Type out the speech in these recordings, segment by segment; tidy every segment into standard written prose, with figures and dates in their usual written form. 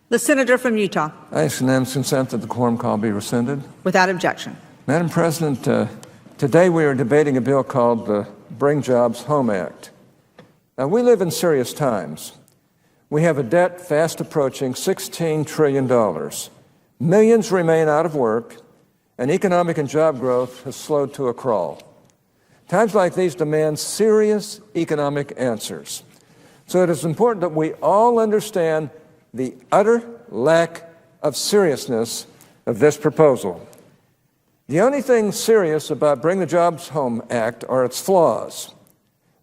The senator from Utah. I ask unanimous consent that the quorum call be rescinded. Without objection. Madam President, today we are debating a bill called the Bring Jobs Home Act. Now, we live in serious times. We have a debt fast approaching $16 trillion. Millions remain out of work, and economic and job growth has slowed to a crawl. Times like these demand serious economic answers. So it is important that we all understand the utter lack of seriousness of this proposal. The only thing serious about Bring the Jobs Home Act are its flaws.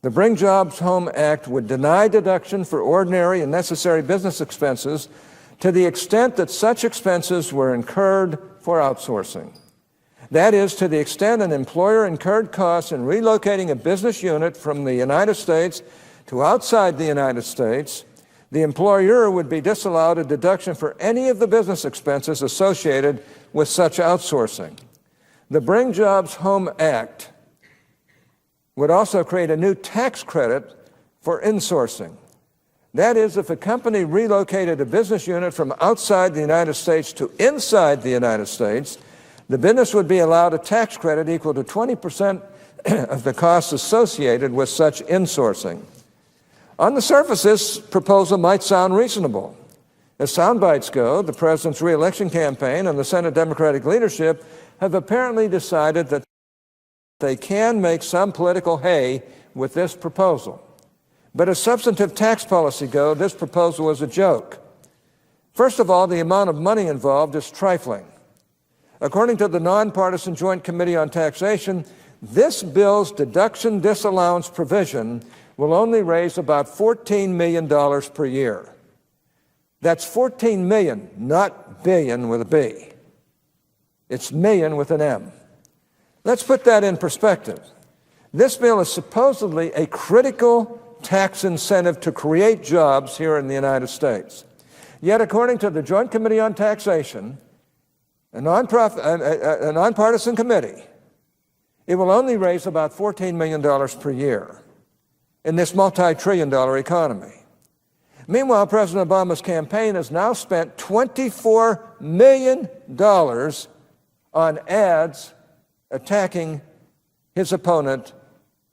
The Bring Jobs Home Act would deny deduction for ordinary and necessary business expenses to the extent that such expenses were incurred for outsourcing. That is, to the extent an employer incurred costs in relocating a business unit from the United States to outside the United States, the employer would be disallowed a deduction for any of the business expenses associated with such outsourcing. The Bring Jobs Home Act would also create a new tax credit for insourcing. That is, if a company relocated a business unit from outside the United States to inside the United States, the business would be allowed a tax credit equal to 20% of the costs associated with such insourcing. On the surface, this proposal might sound reasonable. As sound bites go, the president's re-election campaign and the Senate Democratic leadership have apparently decided that they can make some political hay with this proposal. But as substantive tax policy goes, this proposal is a joke. First of all, the amount of money involved is trifling. According to the nonpartisan Joint Committee on Taxation, this bill's deduction disallowance provision will only raise about $14 million per year. That's 14 million, not billion with a B. It's million with an M. Let's put that in perspective. This bill is supposedly a critical tax incentive to create jobs here in the United States. Yet, according to the Joint Committee on Taxation, a nonpartisan committee, it will only raise about $14 million per year in this multi-trillion-dollar economy. Meanwhile, President Obama's campaign has now spent $24 million on ads attacking his opponent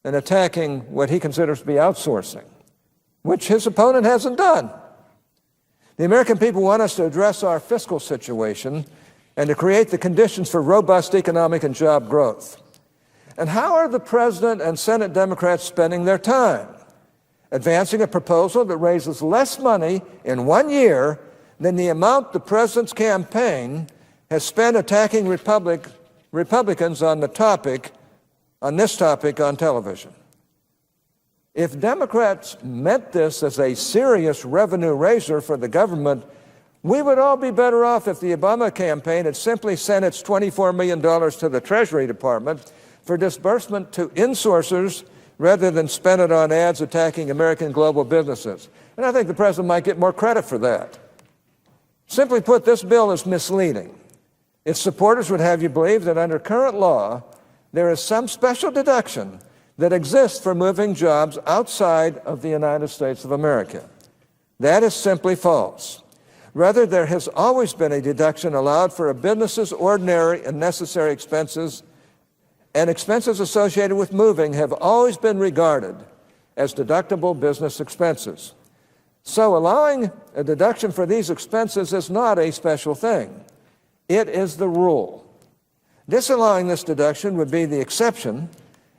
and attacking what he considers to be outsourcing, which his opponent hasn't done. The American people want us to address our fiscal situation and to create the conditions for robust economic and job growth. And how are the President and Senate Democrats spending their time? Advancing a proposal that raises less money in 1 year than the amount the President's campaign has spent attacking Republicans on this topic on television. If Democrats meant this as a serious revenue raiser for the government, we would all be better off if the Obama campaign had simply sent its $24 million to the Treasury Department for disbursement to insourcers rather than spend it on ads attacking American global businesses. And I think the President might get more credit for that. Simply put, this bill is misleading. Its supporters would have you believe that under current law, there is some special deduction that exists for moving jobs outside of the United States of America. That is simply false. Rather, there has always been a deduction allowed for a business's ordinary and necessary expenses, and expenses associated with moving have always been regarded as deductible business expenses. So allowing a deduction for these expenses is not a special thing. It is the rule. Disallowing this deduction would be the exception,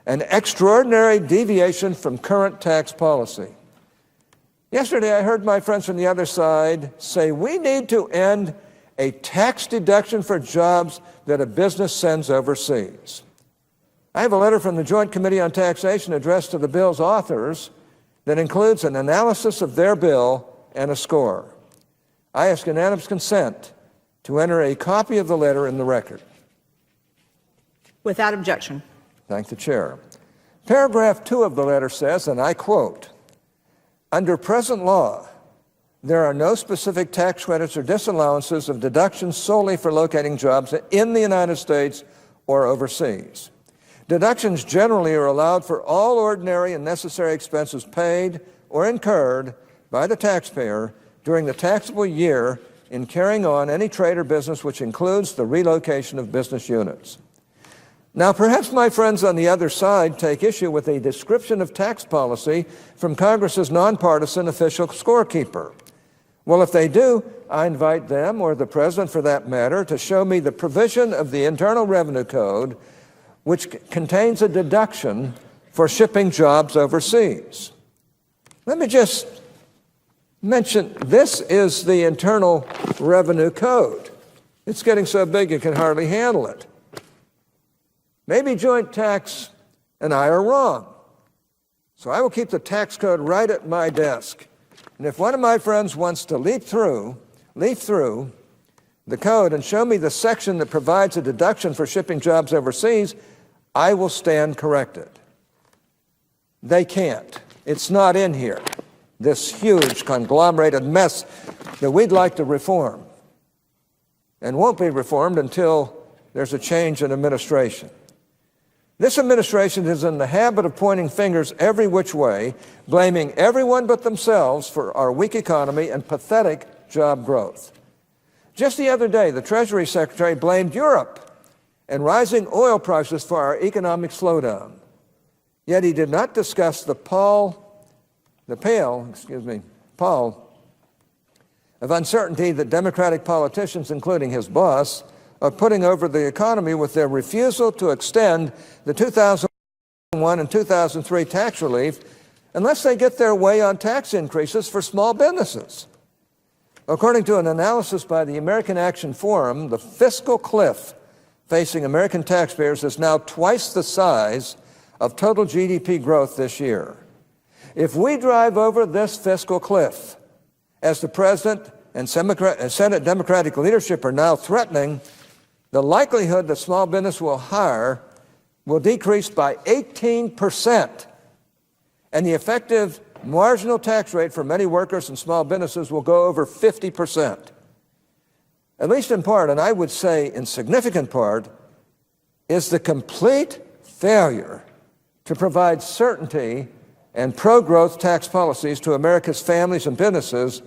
an extraordinary deviation from current tax policy. Yesterday, I heard my friends from the other side say we need to end a tax deduction for jobs that a business sends overseas. I have a letter from the Joint Committee on Taxation addressed to the bill's authors that includes an analysis of their bill and a score. I ask unanimous consent to enter a copy of the letter in the record. Without objection. Thank the chair. Paragraph 2 of the letter says, and I quote, "Under present law, there are no specific tax credits or disallowances of deductions solely for locating jobs in the United States or overseas. Deductions generally are allowed for all ordinary and necessary expenses paid or incurred by the taxpayer during the taxable year in carrying on any trade or business which includes the relocation of business units. Now, perhaps my friends on the other side take issue with a description of tax policy from Congress's nonpartisan official scorekeeper. Well, if they do, I invite them, or the President for that matter, to show me the provision of the Internal Revenue Code which contains a deduction for shipping jobs overseas. Let me just mention, this is the Internal Revenue Code. It's getting so big you can hardly handle it. Maybe Joint Tax and I are wrong. So I will keep the tax code right at my desk. And if one of my friends wants to leaf through the code and show me the section that provides a deduction for shipping jobs overseas, I will stand corrected. They can't. It's not in here, this huge conglomerated mess that we'd like to reform, and won't be reformed until there's a change in administration. This administration is in the habit of pointing fingers every which way, blaming everyone but themselves for our weak economy and pathetic job growth. Just the other day, the Treasury Secretary blamed Europe and rising oil prices for our economic slowdown. Yet he did not discuss the pall of uncertainty that Democratic politicians, including his boss, are putting over the economy with their refusal to extend the 2001 and 2003 tax relief unless they get their way on tax increases for small businesses. According to an analysis by the American Action Forum, the fiscal cliff facing American taxpayers is now twice the size of total GDP growth this year. If we drive over this fiscal cliff, as the President and Senate Democratic leadership are now threatening, the likelihood that small business will hire will decrease by 18%, and the effective marginal tax rate for many workers and small businesses will go over 50%. At least in part, and I would say in significant part, is the complete failure to provide certainty and pro-growth tax policies to America's families and businesses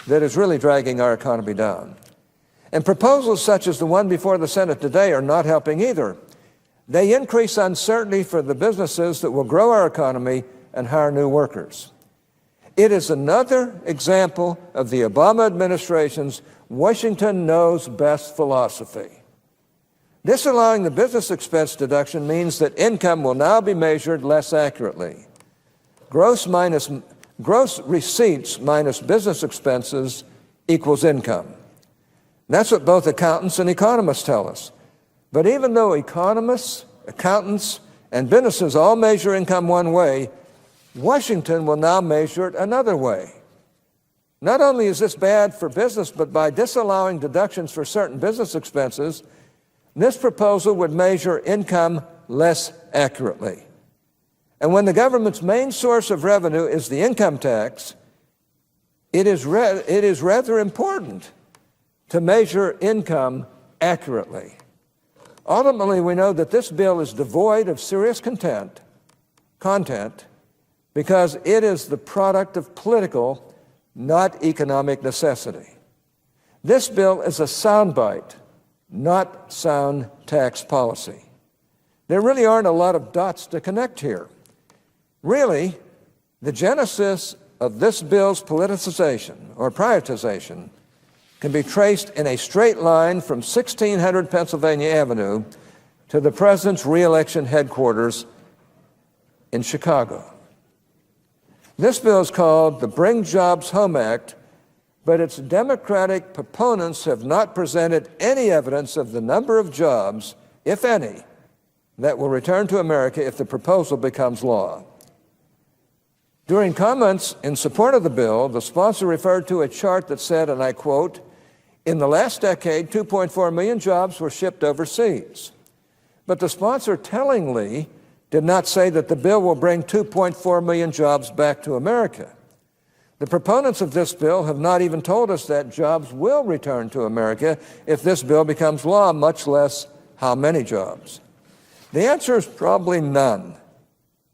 that is really dragging our economy down. And proposals such as the one before the Senate today are not helping either. They increase uncertainty for the businesses that will grow our economy and hire new workers. It is another example of the Obama administration's Washington knows best philosophy. Disallowing the business expense deduction means that income will now be measured less accurately. Gross receipts minus business expenses equals income. That's what both accountants and economists tell us. But even though economists, accountants, and businesses all measure income one way, Washington will now measure it another way. Not only is this bad for business, but by disallowing deductions for certain business expenses, this proposal would measure income less accurately. And when the government's main source of revenue is the income tax, it is rather important to measure income accurately. Ultimately, we know that this bill is devoid of serious content because it is the product of political, not economic necessity. This bill is a soundbite, not sound tax policy. There really aren't a lot of dots to connect here. Really, the genesis of this bill's politicization or privatization can be traced in a straight line from 1600 Pennsylvania Avenue to the President's re-election headquarters in Chicago. This bill is called the Bring Jobs Home Act, but its Democratic proponents have not presented any evidence of the number of jobs, if any, that will return to America if the proposal becomes law. During comments in support of the bill, the sponsor referred to a chart that said, and I quote, "In the last decade, 2.4 million jobs were shipped overseas." But the sponsor tellingly did not say that the bill will bring 2.4 million jobs back to America. The proponents of this bill have not even told us that jobs will return to America if this bill becomes law, much less how many jobs. The answer is probably none.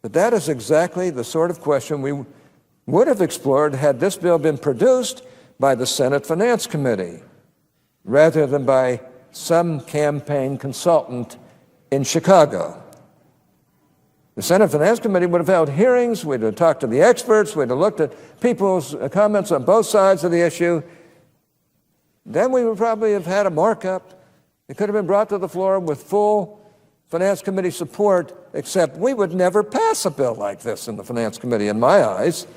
But that is exactly the sort of question we would have explored had this bill been produced by the Senate Finance Committee rather than by some campaign consultant in Chicago. The Senate Finance Committee would have held hearings, we'd have talked to the experts, we'd have looked at people's comments on both sides of the issue. Then we would probably have had a markup. It could have been brought to the floor with full Finance Committee support, except we would never pass a bill like this in the Finance Committee, in my eyes.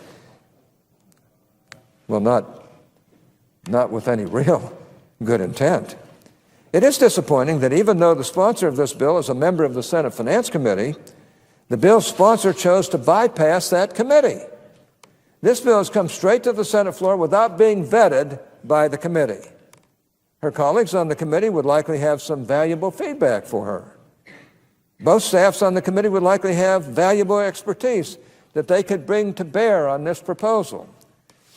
Well, not with any real good intent. It is disappointing that even though the sponsor of this bill is a member of the Senate Finance Committee, the bill's sponsor chose to bypass that committee. This bill has come straight to the Senate floor without being vetted by the committee. Her colleagues on the committee would likely have some valuable feedback for her. Both staffs on the committee would likely have valuable expertise that they could bring to bear on this proposal.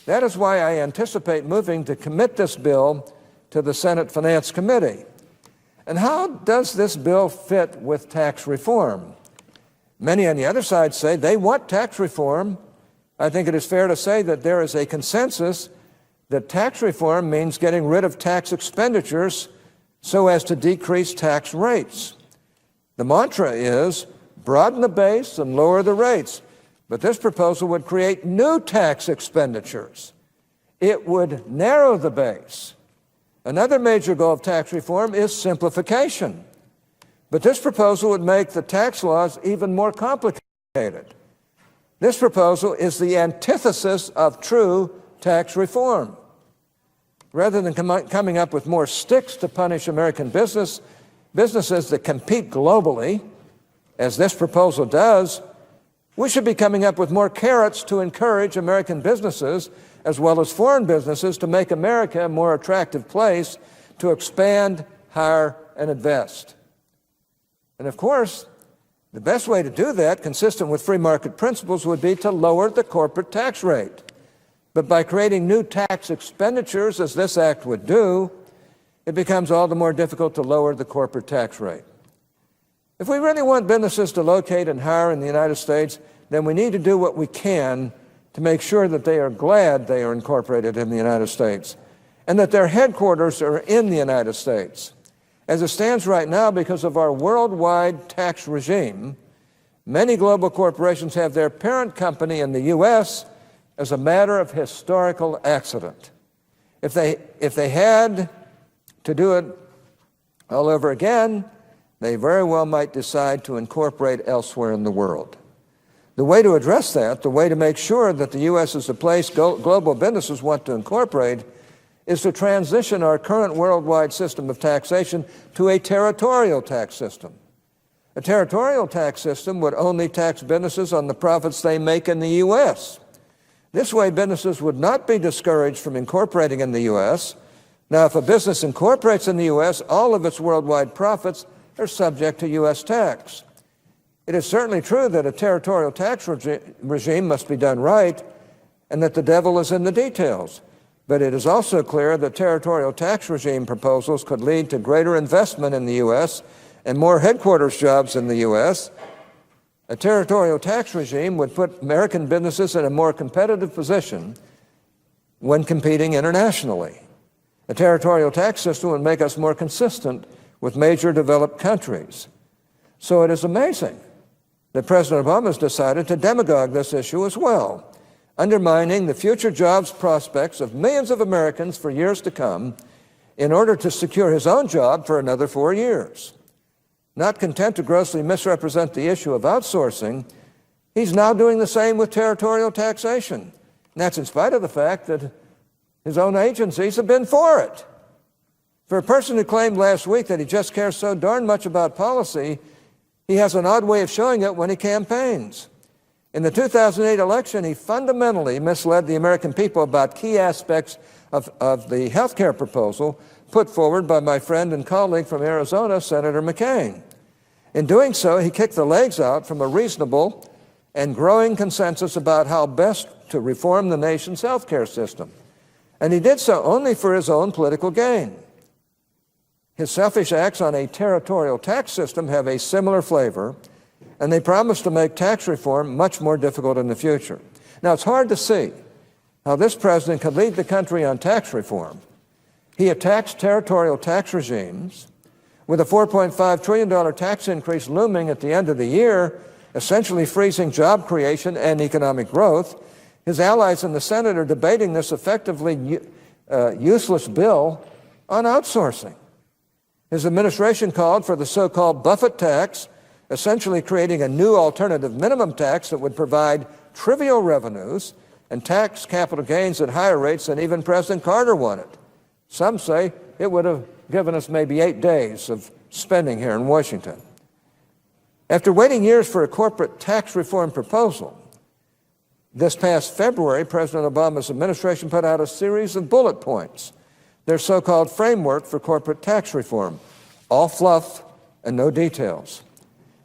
That is why I anticipate moving to commit this bill to the Senate Finance Committee. And how does this bill fit with tax reform? Many on the other side say they want tax reform. I think it is fair to say that there is a consensus that tax reform means getting rid of tax expenditures so as to decrease tax rates. The mantra is broaden the base and lower the rates, but this proposal would create new tax expenditures. It would narrow the base. Another major goal of tax reform is simplification. But this proposal would make the tax laws even more complicated. This proposal is the antithesis of true tax reform. Rather than coming up with more sticks to punish American businesses that compete globally, as this proposal does, we should be coming up with more carrots to encourage American businesses as well as foreign businesses to make America a more attractive place to expand, hire, and invest. And of course, the best way to do that, consistent with free market principles, would be to lower the corporate tax rate. But by creating new tax expenditures, as this act would do, it becomes all the more difficult to lower the corporate tax rate. If we really want businesses to locate and hire in the United States, then we need to do what we can to make sure that they are glad they are incorporated in the United States and that their headquarters are in the United States. As it stands right now, because of our worldwide tax regime, many global corporations have their parent company in the U.S. as a matter of historical accident. If they had to do it all over again, they very well might decide to incorporate elsewhere in the world. The way to address that, the way to make sure that the U.S. is a place global businesses want to incorporate, is to transition our current worldwide system of taxation to a territorial tax system. A territorial tax system would only tax businesses on the profits they make in the U.S. This way, businesses would not be discouraged from incorporating in the U.S. Now, if a business incorporates in the U.S., all of its worldwide profits are subject to U.S. tax. It is certainly true that a territorial tax regime must be done right and that the devil is in the details. But it is also clear that territorial tax regime proposals could lead to greater investment in the U.S. and more headquarters jobs in the U.S. A territorial tax regime would put American businesses in a more competitive position when competing internationally. A territorial tax system would make us more consistent with major developed countries. So it is amazing that President Obama has decided to demagogue this issue as well, undermining the future jobs prospects of millions of Americans for years to come in order to secure his own job for another 4 years. Not content to grossly misrepresent the issue of outsourcing, he's now doing the same with territorial taxation. And that's in spite of the fact that his own agencies have been for it. For a person who claimed last week that he just cares so darn much about policy, he has an odd way of showing it when he campaigns. In the 2008 election, he fundamentally misled the American people about key aspects of the health care proposal put forward by my friend and colleague from Arizona, Senator McCain. In doing so, he kicked the legs out from a reasonable and growing consensus about how best to reform the nation's health care system. And he did so only for his own political gain. His selfish acts on a territorial tax system have a similar flavor, and they promise to make tax reform much more difficult in the future. Now, it's hard to see how this president could lead the country on tax reform. He attacks territorial tax regimes. With a $4.5 trillion tax increase looming at the end of the year, essentially freezing job creation and economic growth, his allies in the Senate are debating this effectively useless bill on outsourcing. His administration called for the so-called Buffett tax, essentially creating a new alternative minimum tax that would provide trivial revenues and tax capital gains at higher rates than even President Carter wanted. Some say it would have given us maybe 8 days of spending here in Washington. After waiting years for a corporate tax reform proposal, this past February, President Obama's administration put out a series of bullet points, their so-called framework for corporate tax reform, all fluff and no details.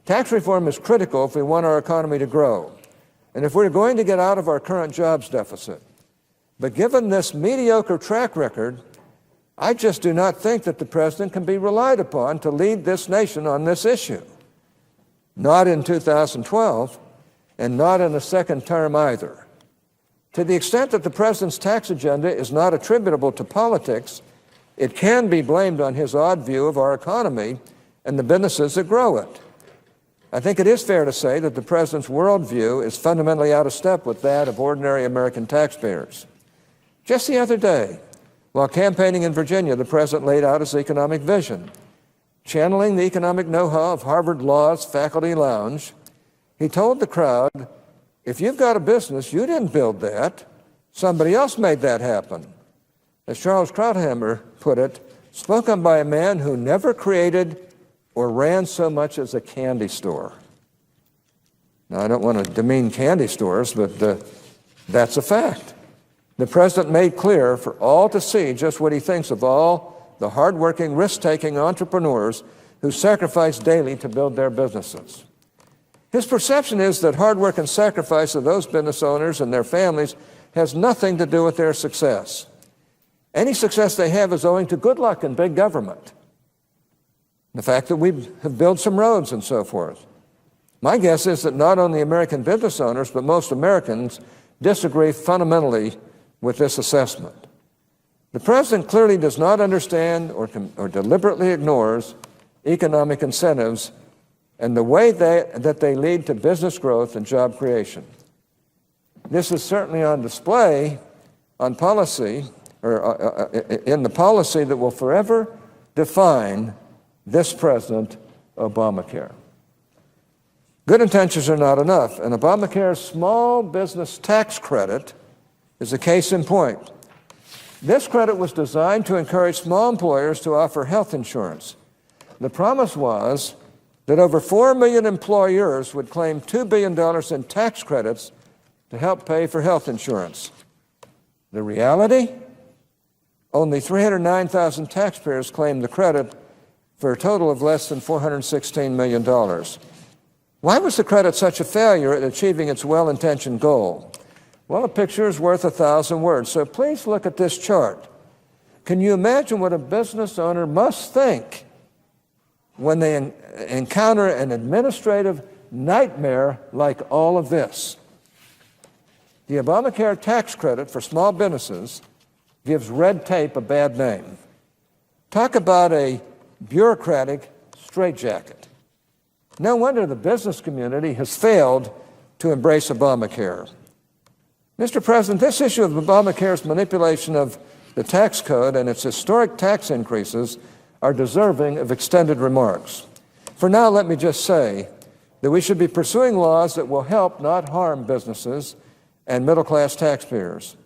Tax reform is critical if we want our economy to grow and if we're going to get out of our current jobs deficit. But given this mediocre track record, I just do not think that the president can be relied upon to lead this nation on this issue. Not in 2012, and not in a second term either. To the extent that the president's tax agenda is not attributable to politics, it can be blamed on his odd view of our economy and the businesses that grow it. I think it is fair to say that the president's worldview is fundamentally out of step with that of ordinary American taxpayers. Just the other day, while campaigning in Virginia, the president laid out his economic vision. Channeling the economic know-how of Harvard Law's faculty lounge, he told the crowd, if you've got a business, you didn't build that. Somebody else made that happen. As Charles Krauthammer put it, spoken by a man who never created or ran so much as a candy store. Now, I don't want to demean candy stores, but that's a fact. The president made clear for all to see just what he thinks of all the hardworking, risk-taking entrepreneurs who sacrifice daily to build their businesses. His perception is that hard work and sacrifice of those business owners and their families has nothing to do with their success. Any success they have is owing to good luck and big government. The fact that we have built some roads and so forth. My guess is that not only American business owners, but most Americans disagree fundamentally with this assessment. The president clearly does not understand or deliberately ignores economic incentives and the way that they lead to business growth and job creation. This is certainly on display on policy, or in the policy that will forever define this president, Obamacare. Good intentions are not enough, and Obamacare's small business tax credit is a case in point. This credit was designed to encourage small employers to offer health insurance. The promise was that over 4 million employers would claim $2 billion in tax credits to help pay for health insurance. The reality? Only 309,000 taxpayers claimed the credit for a total of less than $416 million. Why was the credit such a failure at achieving its well-intentioned goal? Well, a picture is worth 1,000 words, so please look at this chart. Can you imagine what a business owner must think when they encounter an administrative nightmare like all of this? The Obamacare tax credit for small businesses gives red tape a bad name. Talk about a bureaucratic straitjacket. No wonder the business community has failed to embrace Obamacare. Mr. President, this issue of Obamacare's manipulation of the tax code and its historic tax increases are deserving of extended remarks. For now, let me just say that we should be pursuing laws that will help, not harm, businesses and middle-class taxpayers.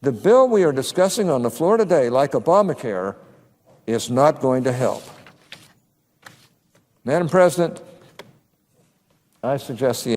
The bill we are discussing on the floor today, like Obamacare, is not going to help. Madam President, I suggest the